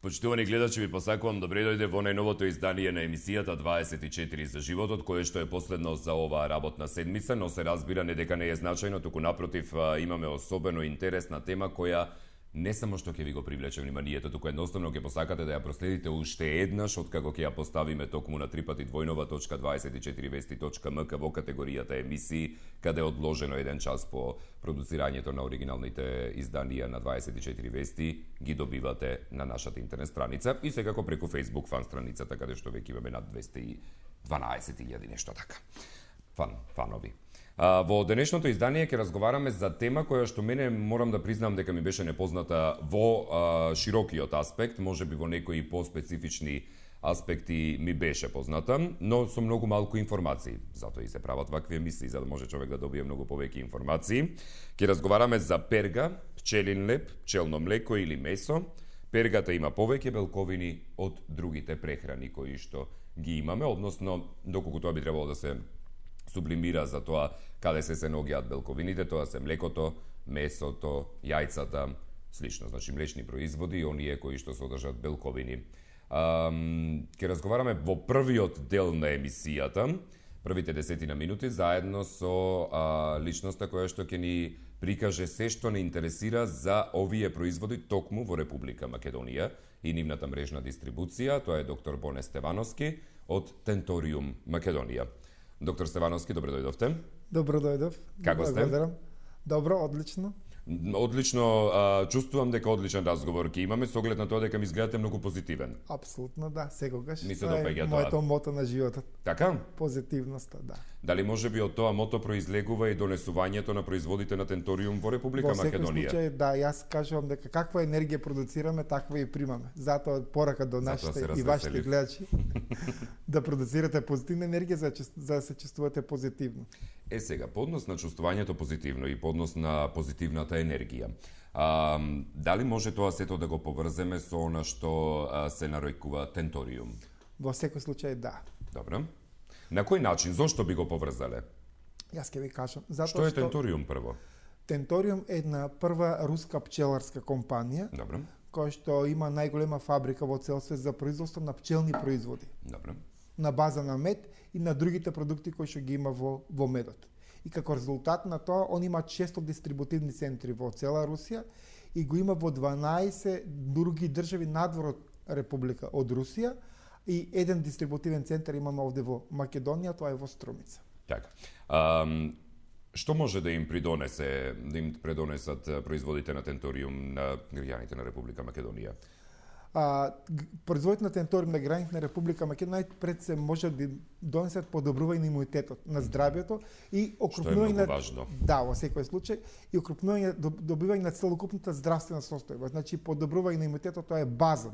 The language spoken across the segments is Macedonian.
Почитувани гледачи, ви посакувам добре дојде во најновото издание на емисијата 24 за животот, кое што е последно за оваа работна седмица, но се разбира не дека не е значајно, туку напротив имаме особено интересна тема која не само што ќе ви го привлече вниманието, туку едноставно ќе посакате да ја проследите уште еднаш откако ќе ја поставиме токму на tripati2.24vesti.mk во категоријата емисии, каде е одложено еден час по продуцирањето на оригиналните изданија на 24 вести, ги добивате на нашата интернет страница и секако преку Facebook фан страницата, каде што веќе имаме над 212.000 нешто така. Фанови. Во денешното издание ќе разговараме за тема која што мене морам да признам дека ми беше непозната во широкиот аспект, можеби во некои поспецифични аспекти ми беше позната, но со многу малку информации. Затоа и се прават вакви емисии, за да може човек да добие многу повеќе информации. Ќе разговараме за перга, пчелин леп, пчелно млеко или месо. Пергата има повеќе белковини од другите прехрани кои што ги имаме, односно доколку тоа би требало да се сублимира за тоа каде се наоѓаат белковините, тоа се млекото, месото, јајцата, слично, значи млечни производи и оние кои што содржат белковини. Ќе разговараме во првиот дел на емисијата, првите 10 минути, заедно со личноста која што ќе ни прикаже се што не интересира за овие производи токму во Република Македонија и нивната мрежна дистрибуција, тоа е доктор Боне Стевановски од Tentorium Македонија. Доктор Стевановски, добро дојдовте. Добро дојдов. Како сте? Благодарам. Добро, одлично. Одлично, чувствувам дека одличен разговор ќе имаме со оглед на тоа дека ми изгледате многу позитивен. Апсолутно да, секогаш. Ми се допаѓа тоа. Моето мото на животот. Така? Позитивноста, да. Дали можеби од тоа мото произлегува и донесувањето на производите на Tentorium во Република Македонија? Во секој случај, да, јас кажувам дека каква енергија продуцираме, таква и примаме. Затоа порака до нашите и вашите гледачи да продуцирате позитивна енергија за да се чувствувате позитивно. Сега, по однос на чувствувањето позитивно и по однос на позитивната енергија, дали може тоа сето да го поврземе со она што се нарекува Tentorium? Во секој случај, да. Добро. На кој начин? Зошто би го поврзале? Јас ќе ви кажам. Што е Tentorium прво? Tentorium е една прва руска пчеларска компанија. Добро. Која што има најголема фабрика во цел свет за производство на пчелни производи. Добро. На база на мед и на другите продукти кои што ги има во медот. И како резултат на тоа, он има 600 дистрибутивни центри во цела Русија и го има во 12 други држави надвор од Република од Русија и еден дистрибутивен центар имаме овде во Македонија, тоа е во Струмица. Така. Што може да им предонесат производите на Tentorium на граѓаните на Република Македонија? Производите на Tentorium на граѓаните на Република Македонија најпред се може да донесат подобрување на имунитетот, на здравјето и окрупнување на да, во секој случај и окрупнување добивање на целокупната здравствена состојба. Значи подобрување на имунитетот тоа е база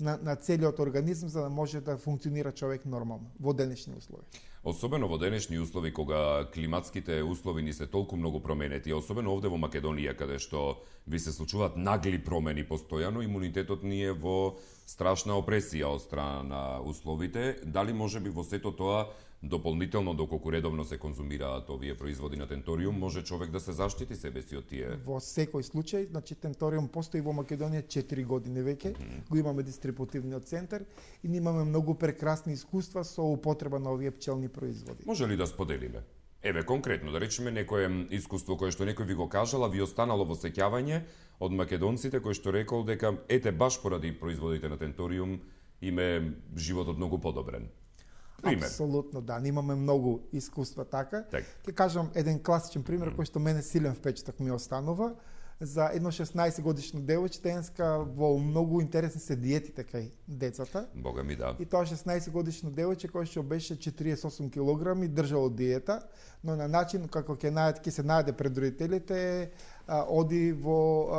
на целиот организм за да може да функционира човек нормално во денешни услови. Особено во денешни услови кога климатските услови ни се толку многу променети, особено овде во Македонија каде што ви се случуваат нагли промени постојано, имунитетот ни е во страшна опресија од страна на условите. Дали може би во сето тоа дополнително доколку редовно се конзумираат овие производи на Tentorium, може човек да се заштити себе си од тие? Во секој случај, значи Tentorium постои во Македонија 4 години веќе, го имаме дистрибутивниот центар и имаме многу прекрасни искуства со употреба на овие пчелни производи. Може ли да споделиме? Еве, конкретно, да речеме некое искуство кое што некој ви го кажала, ви останало во сеќавање од македонците кој што рекол дека ете баш поради производите на Tentorium име животот многу подобрен. Пример. Апсолутно, да, имаме многу искуства така. Ќе кажам еден класичен пример кој што мене силен впечаток ми останува за едно 16 годишно девојче денеска во многу интересни се диетите кај децата. Бога ми да. И тоа 16 годишно девојче кој што беше 48 килограми, држало диета, но на начин како ќе се најде пред родителите, оди во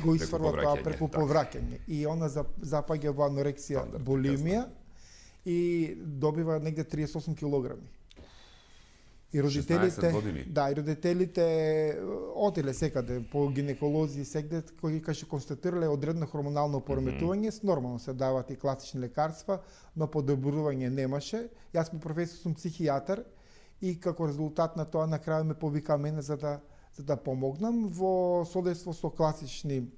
го исфрла тоа преку повраќање. И она запаѓа во анорексија, булимија и добива негде 38 килограми. И родителите отиле секаде по гинеколози секаде кои кај констатирале одредено хормонално пореметување, нормално се дават и класични лекарства, но подобрување немаше. Јас по професија сум психијатар и како резултат на тоа на крај ме повика мене за да помогнам во содейство со класични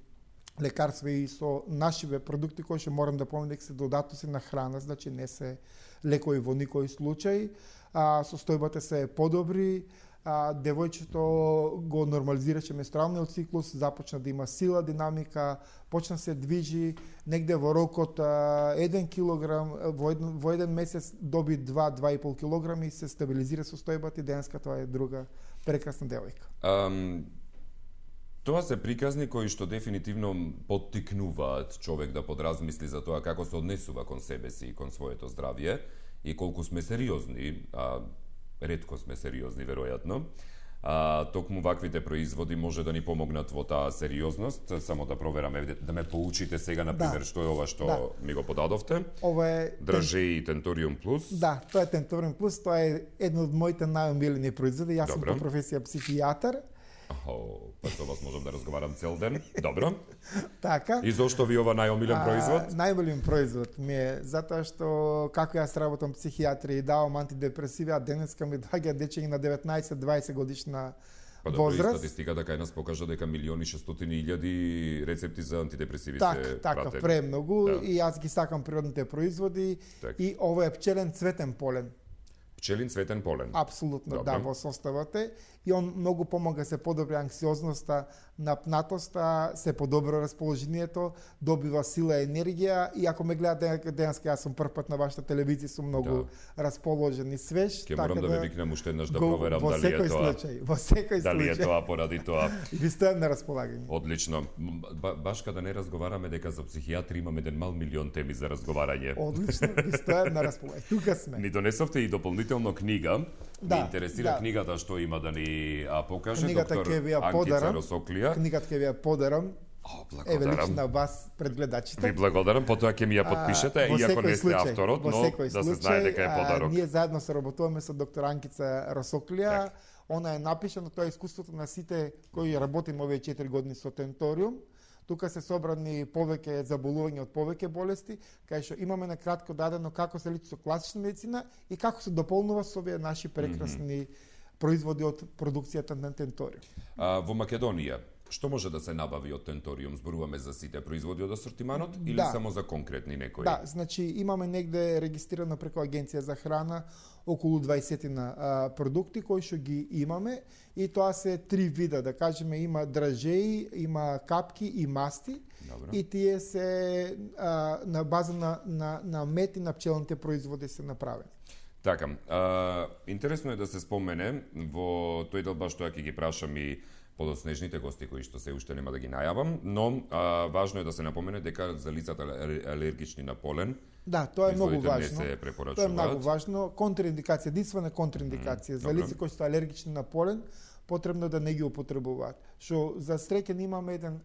лекарства и со нашиве продукти кои што морам да помнам дека се додатоци на храна, значи не се лекови во никој случај. Состојбата се подобри, девојчето го нормализираше менструалниот циклус, започна да има сила, динамика, почна се движи, негде во рокот 1 килограм, во еден месец доби 2-2,5 килограми и се стабилизира состојбата и денеска тоа е друга прекрасна девојка. Тоа се приказни кои што дефинитивно поттикнуваат човек да подразмисли за тоа како се однесува кон себе си и кон своето здравје и колку сме сериозни, ретко сме сериозни веројатно. Токму ваквите производи може да ни помогнат во таа сериозност. Само да провераме, да ме поучите сега, например, што е ова што ми го подадовте. Ова е Држеи Tentorium Plus. Да, тоа е Tentorium Plus, тоа е едно од моите најомилени производи. Јас сум по професија психијатар. Па со вас можам да разговарам цел ден. Добро. Така. И зошто ви ова најомилен производ? Најомилен производ ми е затоа што како јас работам психијатрија и давам антидепресиви, а денеска ми доаѓа дечиња на 19-20 годишна возраст. Статистиката кај нас покажа дека 1.600.000 рецепти за антидепресиви се така, пратени. премногу и јас ги сакам природните производи и ова е пчелен цветен полен. Пчелин цветен полен. Апсолутно, да, во составот е. И он многу помага се подобри анксиозноста, напнатоста, се подобро расположението, добива сила и енергија. И ако ме гледате денеска, јас сум прв пат на вашата телевизија, сум многу расположен и свеж. Ке морам да ве викнам уште еднаш да проверам дали е тоа. Во секој случај. Дали е тоа поради тоа. И ви стојам на располагање. Одлично. Баш када не разговараме дека за психијатри имаме 1.000.000 теми за разговарање. Одлично, ви стојам на располагање. Тука сме. Ни донесовте и дополнително книга. Ме интересира книгата што има да ни покаже книгата доктор Анкица Росоклија. Книгата ќе ви ја подарам. Еве лично на вас пред гледачите. Ви благодарам, потоа ќе ми ја подпишете, иако не сте авторот, но да се знае дека е подарок. Ние заедно се работуваме со доктор Анкица Росоклија. Она е напишано, тоа е искуството на сите кои работиме овие 4 години со Tentorium. Тука се собрани повеќе заболувања од повеќе болести, кај што имаме на кратко дадено како се лечи со класична медицина и како се дополнува со овие наши прекрасни производи од продукцијата на Tentorium. Во Македонија, што може да се набави од Tentorium? Зборуваме за сите производи од асортиманот или само за конкретни некои? Да, значи имаме негде регистрирано преку Агенција за храна околу 20 на продукти кои што ги имаме и тоа се 3 вида, да кажеме, има држеи, има капки и масти. Добро. И тие се на база на мед и на пчелните производи се направени. Така, интересно е да се спомене во тој дел баш тоа ќе ги прашам и подоснежните гости кои што се уште нема да ги најавам, но важно е да се напомене дека за лицата алергични на полен, да, тоа е многу важно. Не се препорачуваат. Тоа е многу важно. Контраиндикација, единствена контраиндикација за лица кои се алергични на полен, потребно да не ги употребуваат. Што за среќа имаме еден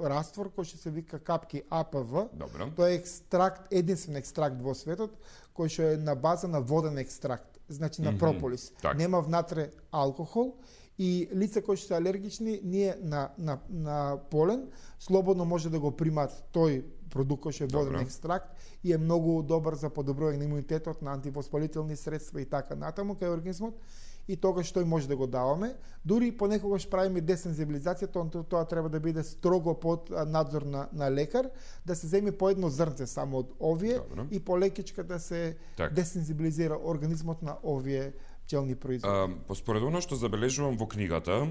раствор кој што се вика капки АПВ. Добро. Тоа е екстракт, единствен екстракт во светот кој што е на база на воден екстракт, значи на прополис. Нема внатре алкохол. И лица кои што се алергични, ние на полен слободно може да го примат тој продукт кој што е воден екстракт и е многу добар за подобрување на имунитетот, на антивоспалителни средства и така натаму кај организмот. И тогаш тој може да го даваме. Дури понекогаш правиме десензибилизација, тоа треба да биде строго под надзор на лекар, да се земе по едно зрнце само од овие и полекичка да се десензибилизира организмот на овие пчелни производи. Според оно што забележувам во книгата,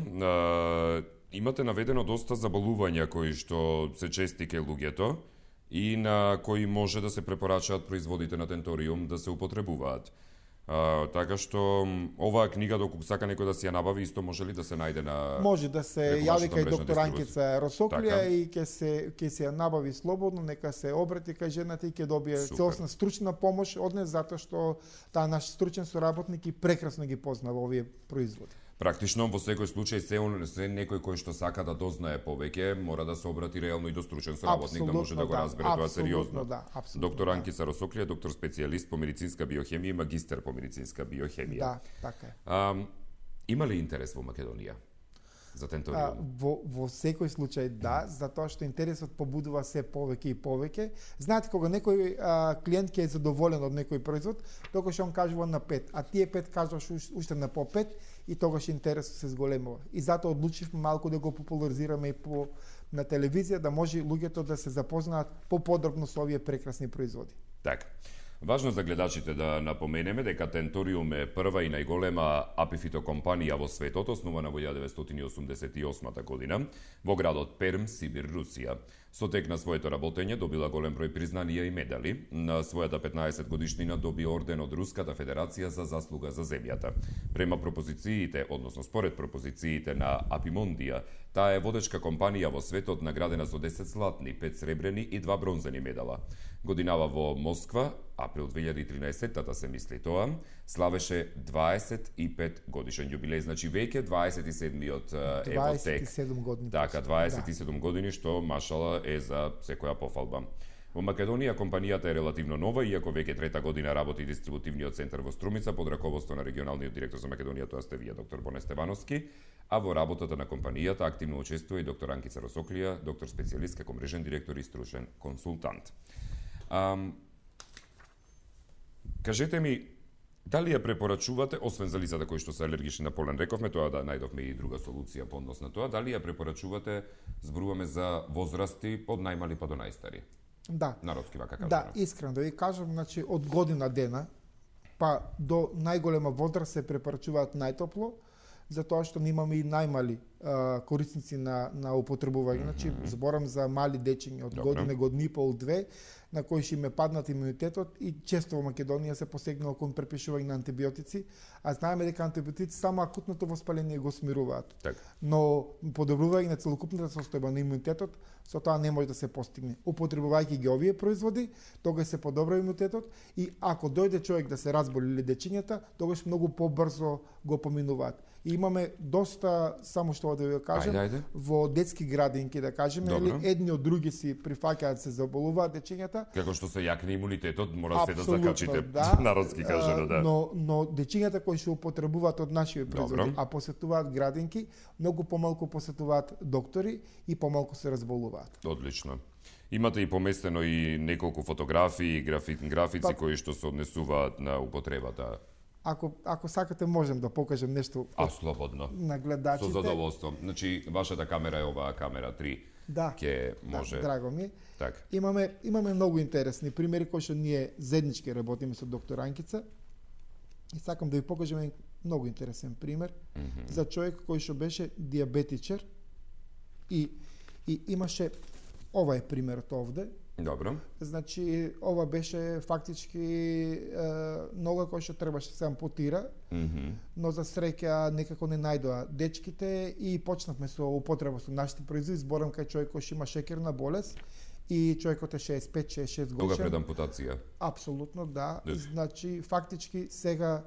имате наведено доста заболувања кои што се чести кај луѓето и на кои може да се препорачаат производите на Tentorium да се употребуваат. Така што оваа книга, доколку сака некој да си ја набави, исто може ли да се најде на... Може да се јави кај доктор Анкица Росоклија и ќе се ја набави слободно, нека се обрати кај жената и ќе добие целосна стручна помош од неа, затоа што таа наш стручен соработник и прекрасно ги познава овие производи. Практично во секој случај се некој кој што сака да дознае повеќе, мора да се обрати реално и до стручен соработник да може да го разбере тоа сериозно. Доктор Анкица Росоклија, доктор специјалист по медицинска биохемија и магистер по медицинска биохемија. Да, така е. Има ли интерес во Македонија за Tentorium? Во секој случај да, затоа што интересот побудува се повеќе и повеќе. Знаете, кога некој клиент ќе е задоволен од некој производ, тогаш он кажува на 5, а тие 5 кажуваш уште на по 5 и тогаш интересот се зголемува. И затоа одлучивме малку да го популаризираме и на телевизија, да може луѓето да се запознаат поподробно со овие прекрасни производи. Така. Важно за гледачите да напоменеме дека Tentorium е прва и најголема апифитокомпанија во светот, основана во 1988 година во градот Перм, Сибир, Русија. Со тек на своето работење добила голем број признанија и медали. На својата 15 годишнина доби орден од Руската Федерација за заслуга за земјата. Према пропозициите, односно според пропозициите на Апимондија, таа е водечка компанија во светот наградена со 10 златни, 5 сребрени и 2 бронзени медала. Годинава во Москва, април 2013-та се мисли тоа, славеше 25 годишен јубилеј, значи веќе 27-миот е во тек. 27 години. Така, 27 години, што машала е за секоја пофалба. Во Македонија компанијата е релативно нова, иако веќе трета година работи дистрибутивниот центар во Струмица под раководство на регионалниот директор за Македонија, тоа сте вие, доктор Боне Стевановски, а во работата на компанијата активно учествува и доктор Анкица Росоклија, доктор специјалист како мрежен директор и стручен консултант. Кажете ми, дали ја препорачувате, освен за лицата кои што се алергични на полен, рековме тоа да најдовме и друга солуција по однос на тоа, дали ја препорачувате, зборуваме за возрасти од најмали па до најстари? Да. Народски вака кажано. Да, искрено да ви кажам, значи од година дена па до најголема возраст се препорачуваат најтопло, затоа што имаме и најмали корисници на употребување. Значи, зборам за мали дечиња од година, година и пол, две, на кои ќе им е паднат имунитетот и често во Македонија се посегнува кон препишување на антибиотици, а знаеме дека антибиотици само акутното воспаление го смируваат. Так. Но подобрување на целокупната состојба на имунитетот, со тоа не може да се постигне. Употребувајќи ги овие производи, тогаш се подобрува имунитетот и ако дојде човек да се разболи или дечињата, тогаш многу побрзо го поминуваат. И имаме доста, само што да ви кажам, во детски градинки, да кажеме, или едни од други си прифаќаат се заболуваат дечињата. Како што се јакне имунитетот, мора се да закачите, да, народски кажано, да. Но дечињата кои што употребуваат од нашите производи, а посетуваат градинки, многу помалку посетуваат доктори и помалку се разболуваат. Одлично. Имате и поместено и неколку фотографии, графици кои што се однесуваат на употребата. Ако сакате, можем да покажем нешто слободно на гледачите. Со задоволство. Значи, вашата камера е оваа камера 3. Да. Ке може. Да, драго ми. Так. Имаме многу интересни примери кои што ние заеднички работиме со доктор Анкица. И сакам да ви покажем многу интересен пример за човек кој што беше диабетичар и имаше, ова е примерот овде. Добро. Значи, ова беше фактички нога која што требаше се ампутира, но за среќа некако не најдоа дечките и почнавме со употреба со нашите производи. Зборам кај човек кој што има шекерна болест и човекот е 65-66 годишен. Тога пред ампутација? Апсолутно, да. Значи, фактички сега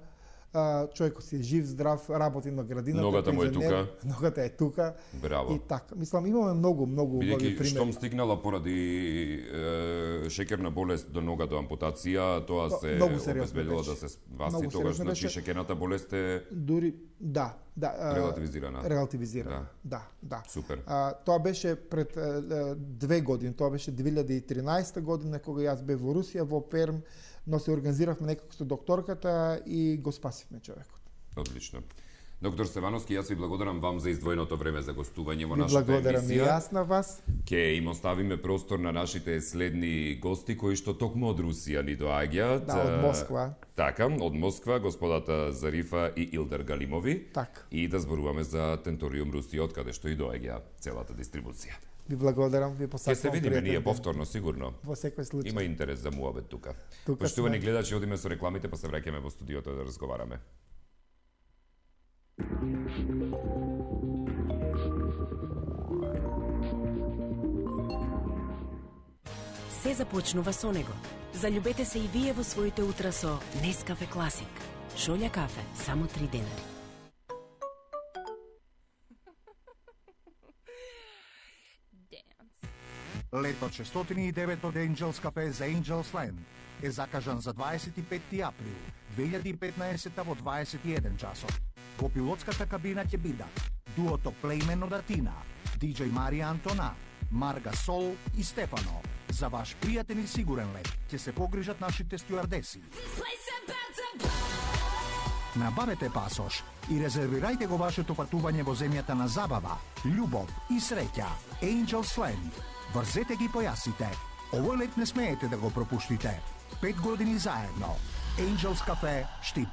човекот си е жив, здрав, работи на градината. Ногата му е тука. Ногата е тука. Браво. И така. Мислам, имаме многу убави примери. Штом стигнала поради шекерна болест до нога до ампутација, тоа се обезбедило да се спаси, тогаш значи шекерната болест е дури релативизирана. Релативизирана. Да. Супер. Тоа беше пред 2 години, тоа беше 2013 година кога јас бев во Русија, во Перм, но се организиравме некако со докторката и го спасивме човекот. Одлично. Доктор Стевановски, јас ви благодарам вам за издвоеното време за гостување во нашата емисија. Благодарам и јас на вас. Ке им оставиме простор на нашите следни гости кои што токму од Русија ни доаѓаат. Да, од Москва. Така, од Москва, господата Зарифа и Илдар Галимови. Така. И да зборуваме за Tentorium Русија, од каде што и доаѓа целата дистрибуција. Ви благодарам, ви посакувам. Ке се видиме ние повторно, сигурно. Во секој случај. Има интерес за муабет тука. Поштувани гледачи, одиме со рекламите, па се враќаме во студиото да разговараме. Се започнува со него. Заљубете се и вие во своите утра со Нескафе Класик. Шолја кафе, само 3 денари. Летот 609 од Angels Cafe за Angels Land е закажан за 25 април 2015 во 21 часот. Во пилотската кабина ќе бидат дуото Плеймен од Атина, DJ Марија Антона, Марга Сол и Стефано. За ваш пријатен и сигурен лет ќе се погрижат нашите стюардеси. Набавете пасош и резервирајте го вашето патување во земјата на забава, љубов и среќа. Angels Land. Врзете ги појасите. Овој лет не смеете да го пропуштите. 5 години заедно. Angels Cafe, Штип.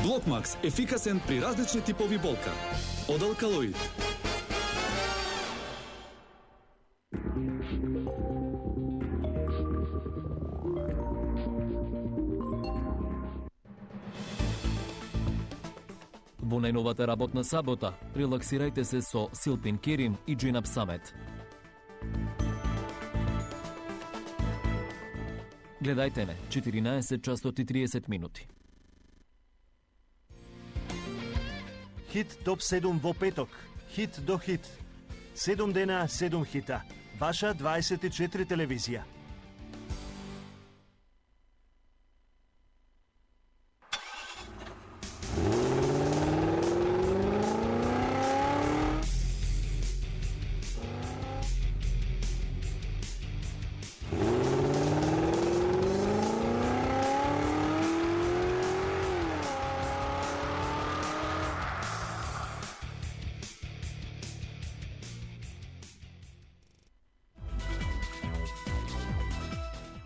Блокмакс ефикасен при различни типови болка. Од алкалоид. Во најновата работна сабота, релаксирајте се со Силпин Керим и Джинап Самет. Гледајте ме 14 часот и 30 минути. Хит топ 7 во петок. Хит до хит. 7 дена, 7 хита. Ваша 24 телевизија.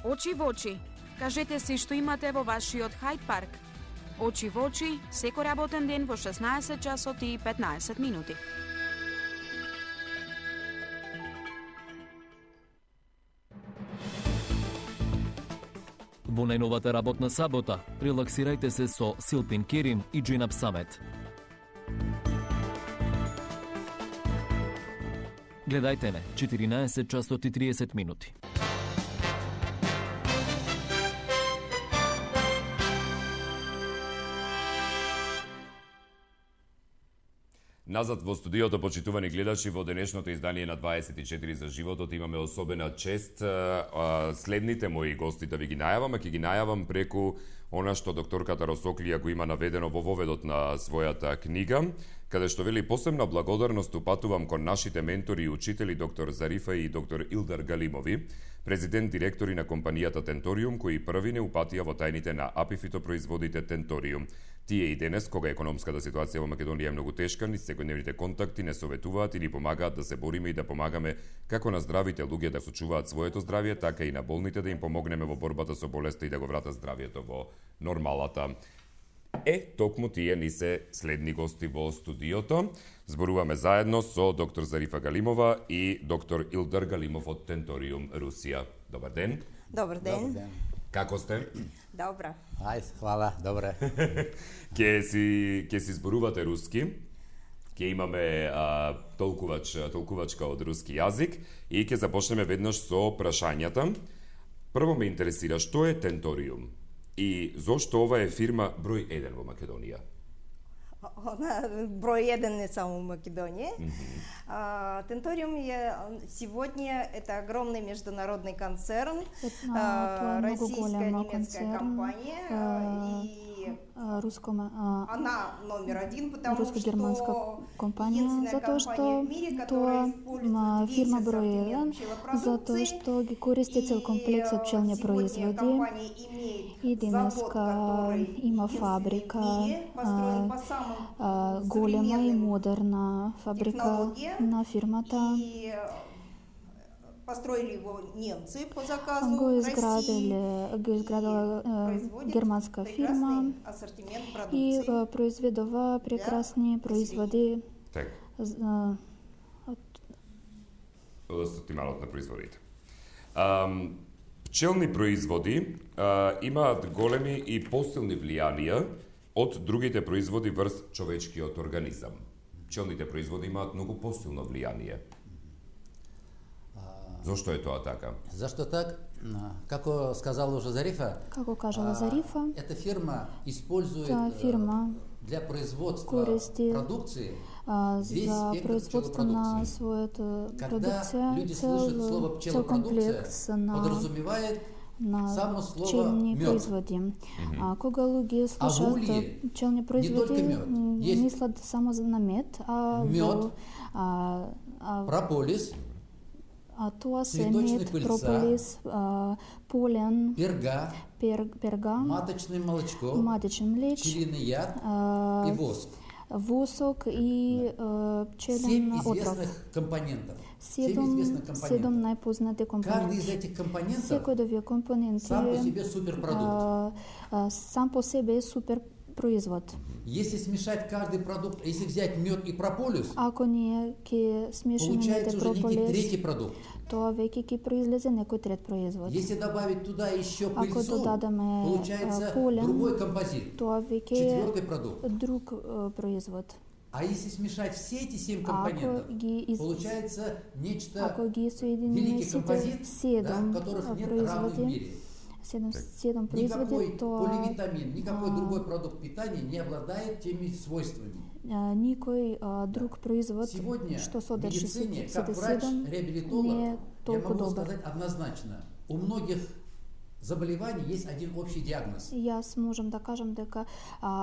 Очи во очи. Кажете си што имате во вашиот Хайд парк. Очи во очи, секој работен ден во 16 часот и 15 минути. Во најновата работна сабота, релаксирајте се со Силпин Керим и Джинап Самет. Гледајте ме 14 часот и 30 минути. Назад во студиото, почитувани гледачи, во денешното издание на 24 за животот имаме особена чест следните мои гости да ви ги најавам, ќе ги најавам преку она што докторката Росоклија го има наведено во воведот на својата книга, каде што вели: посебна благодарност упатувам кон нашите ментори и учители доктор Зарифа и доктор Илдар Галимови, президент директори на компанијата Tentorium, кои први не упатија во тајните на апифитопроизводите Tentorium. Тие и денес, кога економската ситуација во Македонија е многу тешка, ни секојдневните контакти не советуваат и ни помагаат да се бориме и да помагаме како на здравите луѓе да сочуваат своето здравје, така и на болните да им помогнеме во борбата со болеста и да го вратат здравјето во нормалата. Токму тие ни се следни гости во студиото. Зборуваме заедно со доктор Зарифа Галимова и доктор Илдар Галимов од Tentorium Русија. Добар ден. Добар ден. Добар ден. Како сте? Добра. Хвала, добре. Ќе си зборувате руски. Ќе имаме толкувачка од руски јазик и ќе започнеме веднаш со прашањата. Прво ме интересира што е Tentorium и зошто ова е фирма број 1 во Македонија? Она број 1 не само в Македонии. Tentorium сегодня это огромный международный концерн, российская немецкая компания, и она номер один, потому что компания, за то, что то фирма број 1, за то, что ги користи цел комплекс од пчелни производи. И денеска има фабрика, голема и модерна фабрика на фирмата. Построили его немцы по заказу го изградила германска фирма и произведува прекрасни производи. Од асортиманот на производите. Пчелни производи имаат големи и посилни влијанија од другите производи врз човечкиот организам. Пчелните производи имаат многу посилно влијание. Зошто е тоа така? Зашто така? Как сказала уже Зарифа, эта фирма использует для производства продукции весь спектр пчелопродукции. Когда люди слышат слово пчелопродукция, подразумевает само слово мед. Кога луѓе слушаат пчелни производи, мислат само на мед, мед, прополис, тоа се мед, прополис, полен, перга, маточное молочко, млеч, пчелиный яд и воск. Восок и пчелен отров. 7 известных компонентов. 7 најпознати компоненти. Каждый из этих компонентов секој од овие компоненти сам по себе суперпродукт. Сам по себе е супер производ. Если смешать каждый продукт, если взять мед и прополис, ако ние ќе смешаме мед и прополис, третий продукт. Тоа веќе ќе произлезе некој трет производ. Если добавить туда еще пыльцу, ако додадеме получается полен, другой композит. Тоа веќе четвертый продукт. Друг производ. А если смешать все эти 7 компонентов, получается нечто великий композит, которых нет равных в мире. 7 никакой поливитамин, никакой другой продукт питания не обладает теми свойствами. Никой друг производ, сегодня что содржи в медицине, как врач-реабилитолог, я могу сказать однозначно, у многих заболеваний есть один общий диагноз. Јас можам да кажам дека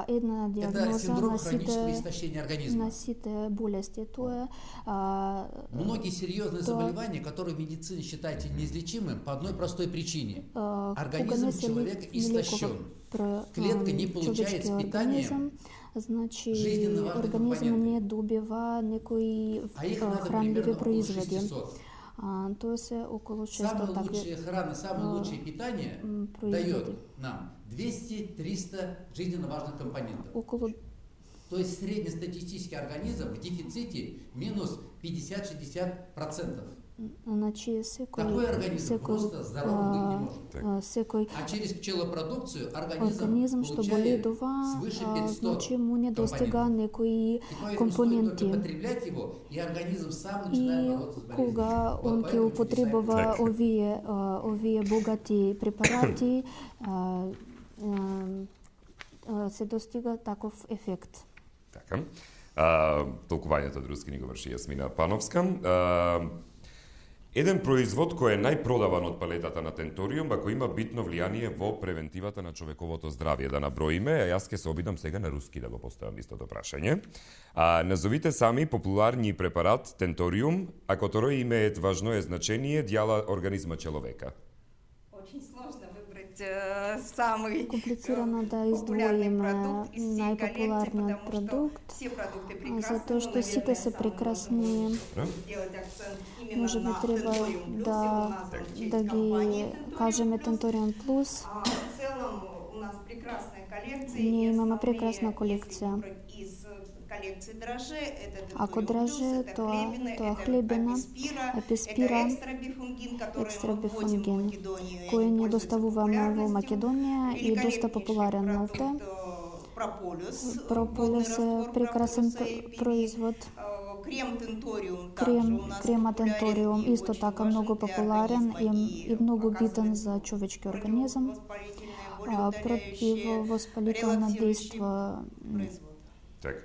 една диагноза это синдром хронического истощения организма. На сите болести. Тоа многие серьезные заболевания, которые в медицине считаются неизлечимым, по одной простой причине. Организм человека истощен. Клетка не получает с питанием организм не добива некои хранливи производи. То се около 600 самая лучшая храна, самое лучшее питание дает нам 200-300 жизненно важных компонентов. То есть среднестатистический организм в дефиците минус 50-60%. Такой организм просто здоровым быть не может. А через пчелопродукцию организм получает свыше 500 му не достига некои компоненти. Употреблять его, и организм сам начинает бороться с болезнью. Кога он ќе употребува овие богати препарати, се достига таков ефект. Така. Толкувањето друски ни го врши Јасмина Пановска. Еден производ кој е најпродаван од палетата на Тенториум, ако има битно влијание во превентивата на човековото здравје, да наброиме, а јас ќе се обидам сега на руски да го поставам истото прашање. Назовите сами популарни препарат Тенториум, а которое имеет важное значение дјала организма человека. Очень сложно выбрать самый комплицирано да издвоим најпопуларниот продукт, затоа што сите се прекрасни. Може би треба да ги кажеме Тенториум Плюс. Ние имаме прекрасна колекција. Ако драже, тоа хлебина, еписпира, екстрабифунгин, кој не доставуваме во Македонија и доста популарен овде. Прополис е прекрасен производ. Крема Тенториум исто така многу популарен и многу битен за човечки организам. Противовоспалително дејство. Така.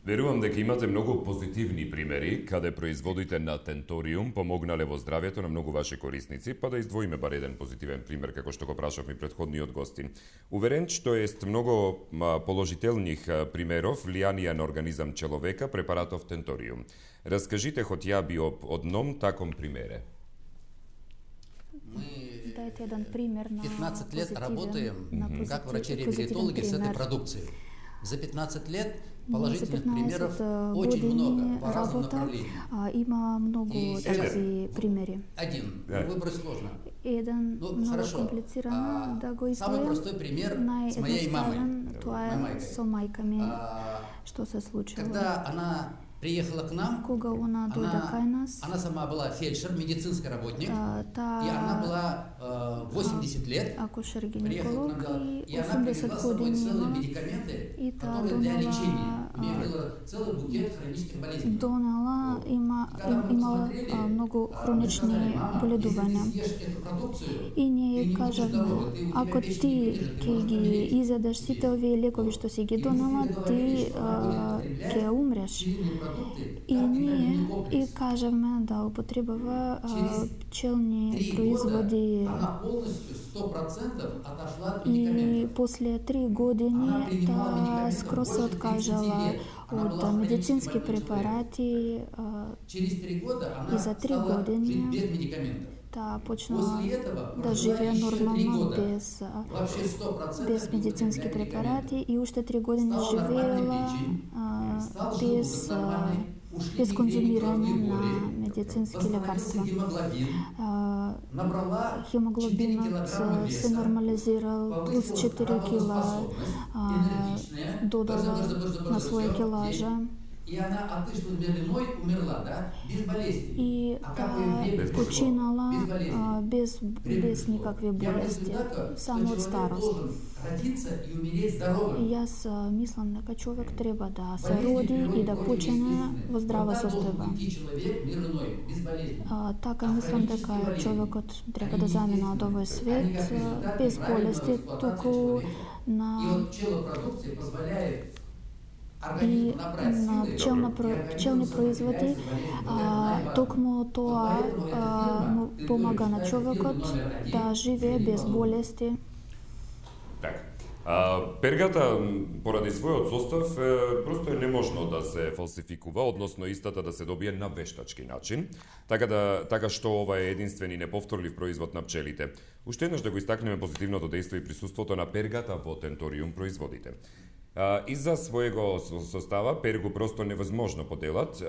Верувам дека имате многу позитивни примери каде производите на Тенториум помогнале во здравјето на многу ваши корисници, па да издвоиме бар еден позитивен пример како што го прашавме претходниот гостин. Уверен што ест многу положителних примеров влијанија на организам човека препаратов Тенториум. Раскажите хотја би од ном таком примере. Дайте еден пример на 15 лет работаем как врачи-реабилитологи с этой продукцией. За 15 лет положительных примеров очень много по разным направлениям. Има многу такви примери. Один. Выбрать сложно. Еден много комплицирано да го изброим. Самый простой пример с моей мамой. Тоа е со мајка ми. Што се случило? Когда она приехала к нам, кога она дојде кај нас, она сама была фельдшер, медицинский работник, и она была 80 лет, акушер-гинеколог, и она привезла с собой целые медикаменты, которые для лечения. донела имала много хронични боледувания. И ние кажавме, ако ти ќе ги изедеш сите овие лекови што си ги донела, ти ќе умреш. И ние и кажавме да употребава пчелни производи. И после 3 години та скроз се откажала от медицински препарати и за 3 години та почнала да живее нормално без медицински препарати и още 3 години живеела без конзумиране на медицински лекарства. Хемоглобинът се нормализирал, плюс 4 кила додала на своя килажа. И починала без никакви болести, само от старост. И аз мислам, дека човек треба да се роди и да почине во здрава состојба. Така мислам дека човекот треба да замине од овој свет без болести, туку и на пчелни производи, токму тоа му помага на човекот да живее без болести. Пергата, поради својот состав, просто е неможно да се фалсификува, односно истата да се добие на вештачки начин, така што ова е единствен и неповторлив производ на пчелите. Уште еднаш да го истакнеме позитивното дејство и присуството на пергата во тенториум производите. Из-за своего состава пергу просто невозможно поделат,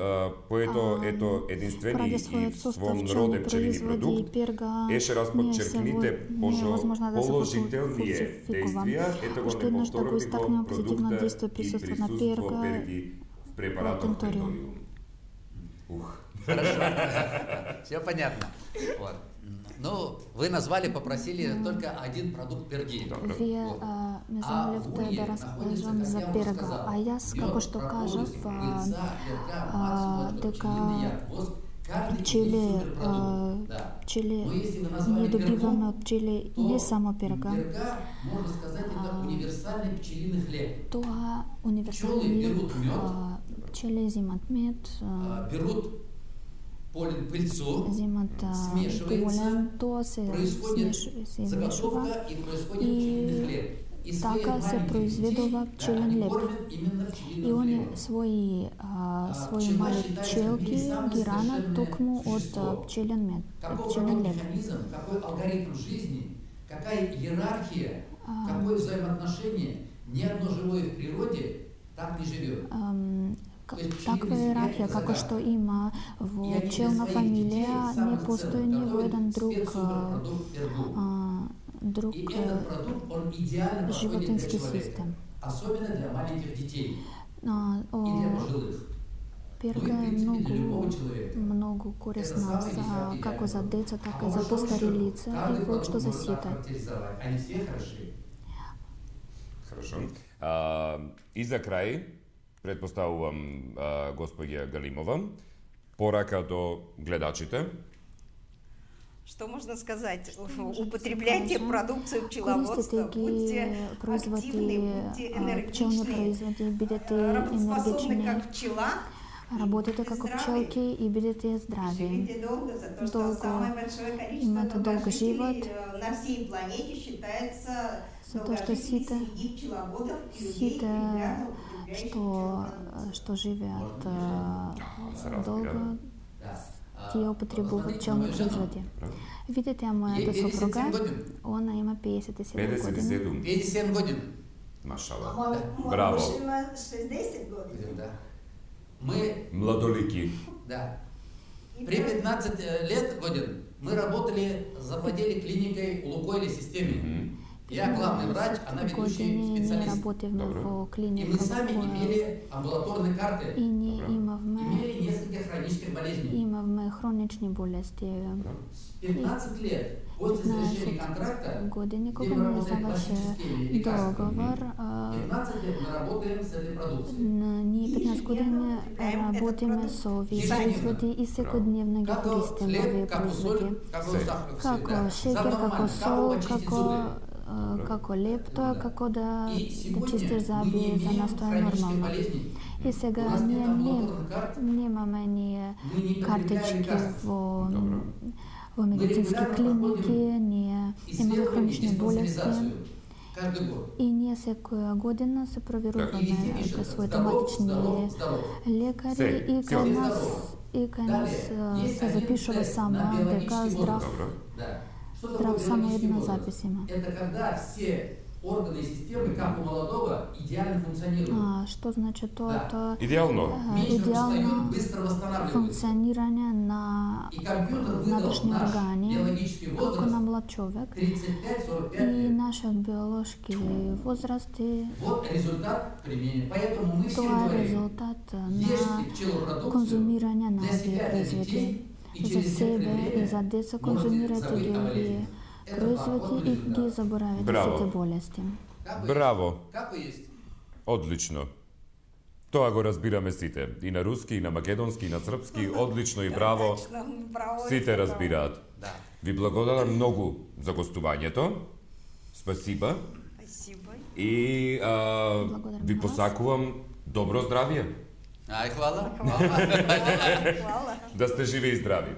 поето ето единствени и свом роде пчелини продукт, еше расподчеркните положителнije действија, ето го неповторливо продукта и присуство перги в препаратот тенториум. Хорошо, все понятно. Ну, вы назвали, попросили только один продукт перги. Вие ме замолевте да разкажам за перга, а јас, како што кажав, дека пчели ние добиваме од пчели не само перга. Можно сказать, это универсальный пчелиный хлеб. Тоа универсален хлеб. Пчели взимат мед. Берут полен, пыльцу, смешивается, происходит заготовка и происходит пчелиный хлеб. Така се произведува пчелен леп. И они свои мали пчелки ги ранат токму од пчелен мед, пчелен леп. Какой механизм, какой алгоритм жизни, какая иерархия, какое взаимоотношение, ни одно живое в природе так не живет. Таква иерархија како што има во пчелна фамилија не постои ни во еден друг животински систем. Особено для маленьких детей и для пожилых. Перга е многу корисна како за деца, така и за постари лица и воопшто за сите. Они все хороши. Хорошо. И за крај, предпоставувам господја Галимова, порака до гледачите. Что можно сказать? Употребляйте продукцию пчеловодства, будьте активны, будьте энергичны, работоспособны как пчела. Работайте како пчелки и бидете здрави. Живите долго, за то, что самое большое количество долго живот на всей планете считается долгожителей среди пчеловодов и людей, регулярно употребляющих што живеат долго, тие употребуваат пчелни производи. Видите, мојата сопруга, она има 57 години. 57 години. Машала. Браво. Мой муж има 60 години. Мы младолики. Да. При 15 лет годин мы работали, завладели клиникой у Лукойли системе. Я главный врач, она ведущий специалист. И мы сами имели амбулаторные карты, имели несколько хронических болезней. Имавме хронични болести. 15 лет после завершения контракта, години, кога не заврши договор, 15 лет мы работаем с этой продукцией. 15 години работиме со овие производи и секојдневно ги користиме овие производи. Како шеќер, како сол, како лепто, како да чистиш заби, за нас тоа е нормално. И сега ние немаме ние картички во медицински клиники, ние имаме хронични болести. И ние секоја година се проверуваме кај своите матични лекари и кај нас се запишува само дека здрав само една запис има. Органы и системы, как у молодого, идеально функционируют. Што значи тоа? Идеално функционирање на внатрешни органи, како на млад човек, и нашиот биолошки возраст тоа е резултат на конзумирање на овие производи. За себе и за деца конзумирате ги овие производи и ги заборавите сите болести. Браво! Одлично. Тоа го разбираме сите. И на руски, и на македонски, и на српски. Одлично и браво. Сите разбираат. Ви благодарам многу за гостувањето. Спасиба. И ви посакувам добро здравје. Ај, хвала. Да сте живи и здрави.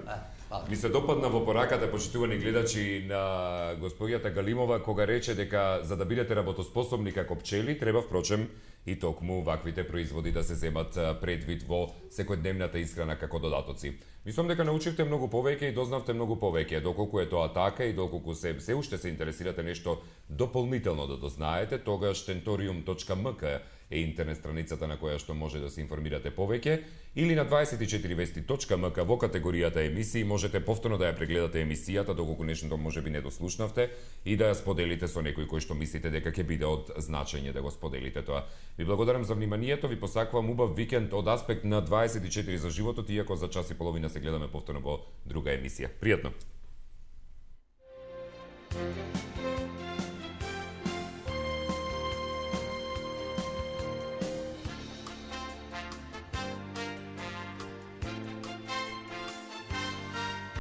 Ми се допадна во пораката, почитувани гледачи, на господјата Галимова, кога рече дека за да бидете работоспособни како пчели, треба впрочем и токму ваквите производи да се земат предвид во секојдневната исхрана како додатоци. Мислам дека научивте многу повеќе и дознавте многу повеќе, доколку е тоа така и доколку се уште се интересирате нешто дополнително да дознаете, тогаш tentorium.mk е интернет страницата на која што може да се информирате повеќе, или на 24vesti.mk во категоријата емисии можете повторно да ја прегледате емисијата, доколку нешто можеби не дослушнавте, и да ја споделите со некој кој што мислите дека ќе биде од значење да го споделите тоа. Ви благодарам за вниманието, ви посакувам убав викенд од аспект на 24 за животот, иако за час и половина се гледаме повторно во друга емисија. Пријатно!